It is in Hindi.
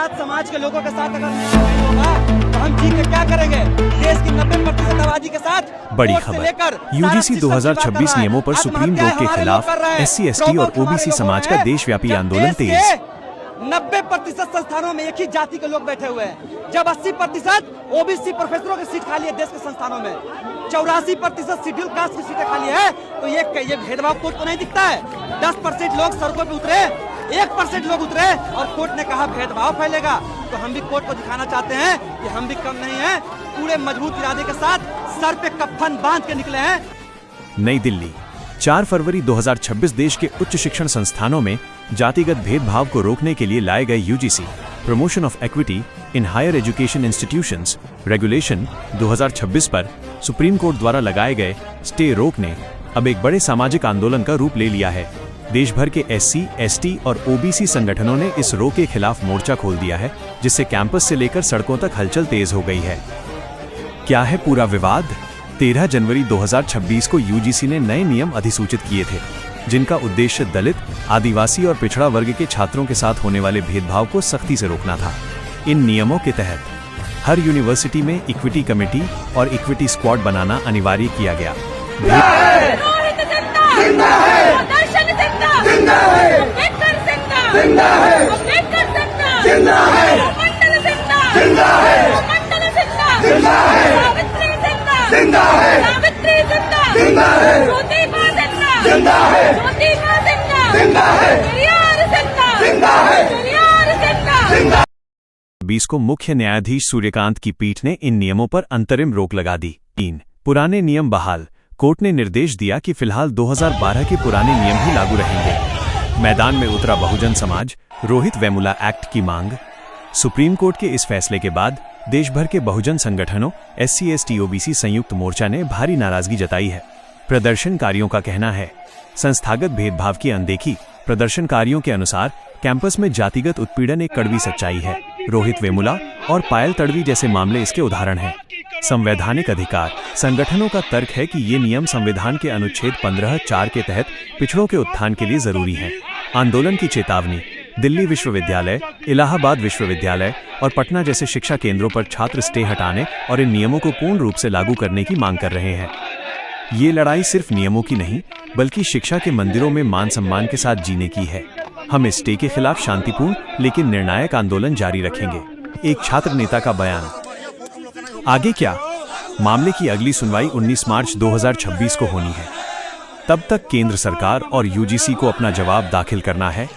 जात समाज के लोगों के साथ अगर नहीं होगा तो हम जी के क्या करेंगे? देश की 90% आबादी के साथ। बड़ी खबर, यूजीसी 2026 नियमों पर सुप्रीम कोर्ट के खिलाफ SC, ST और OBC समाज का देशव्यापी आंदोलन तेज। 90% संस्थानों में एक ही जाति के लोग बैठे हुए हैं, जब 80% OBC प्रोफेसरों की सीट खाली है देश के संस्थानों में, 84% शेड्यूल कास्ट की सीटें खाली है, तो ये भेदभाव कोर्ट को नहीं दिखता है? 10% लोग सड़कों पे उतरे, 1% लोग उतरे और कोर्ट ने कहा भेदभाव फैलेगा। तो हम भी कोर्ट को दिखाना चाहते हैं कि हम भी कम नहीं हैं, पूरे मजबूत इरादे के साथ सर पे कफन बांध के निकले हैं। नई दिल्ली, 4 फरवरी 2026 देश के उच्च शिक्षण संस्थानों में जातिगत भेदभाव को रोकने के लिए लाए गए UGC promotion of equity in higher education institutions regulation 2026 पर सुप्रीम कोर्ट द्वारा लगाए गए स्टे रोक ने अब एक बड़े सामाजिक आंदोलन का रूप ले लिया है। देश भर के SC, ST और OBC संगठनों ने इस रोक के खिलाफ मोर्चा खोल दिया है, जिससे कैंपस से लेकर सड़कों तक हलचल तेज हो गई है। क्या है पूरा विवाद? 13 जनवरी 2026 को यूजीसी ने नए नियम अधिसूचित किए थे, जिनका उद्देश्य दलित, आदिवासी और पिछड़ा वर्ग के छात्रों के साथ होने वाले भेदभाव को सख्ती से रोकना था। इन नियमों के तहत हर यूनिवर्सिटी में इक्विटी कमेटी और इक्विटी स्क्वाड बनाना अनिवार्य किया गया। बीस को मुख्य न्यायाधीश सूर्यकांत की पीठ ने इन नियमों पर अंतरिम रोक लगा दी। 3 पुराने नियम बहाल, कोर्ट ने निर्देश दिया कि फिलहाल 2012 के पुराने नियम ही लागू रहेंगे। मैदान में उतरा बहुजन समाज, रोहित वेमुला एक्ट की मांग। सुप्रीम कोर्ट के इस फैसले के बाद देश भर के बहुजन संगठनों SC, ST, OBC संयुक्त मोर्चा ने भारी नाराजगी जताई है। प्रदर्शनकारियों का कहना है, संस्थागत भेदभाव की अनदेखी। प्रदर्शनकारियों के अनुसार कैंपस में जातिगत उत्पीड़न एक कड़वी सच्चाई है। रोहित वेमुला और पायल तड़वी जैसे मामले इसके उदाहरण हैं। संवैधानिक अधिकार, संगठनों का तर्क है कि ये नियम संविधान के अनुच्छेद 15(4) के तहत पिछड़ों के उत्थान के लिए जरूरी हैं। आंदोलन की चेतावनी, दिल्ली विश्वविद्यालय, इलाहाबाद विश्वविद्यालय और पटना जैसे शिक्षा केंद्रों पर छात्र स्टे हटाने और इन नियमों को पूर्ण रूप से लागू करने की मांग कर रहे हैं। ये लड़ाई सिर्फ नियमों की नहीं, बल्कि शिक्षा के मंदिरों में मान सम्मान के साथ जीने की है। हम इस स्टे के खिलाफ शांतिपूर्ण लेकिन निर्णायक आंदोलन जारी रखेंगे। एक छात्र नेता का बयान। आगे क्या? मामले की अगली सुनवाई 19 मार्च 2026 को होनी है। तब तक केंद्र सरकार और यूजीसी को अपना जवाब दाखिल करना है।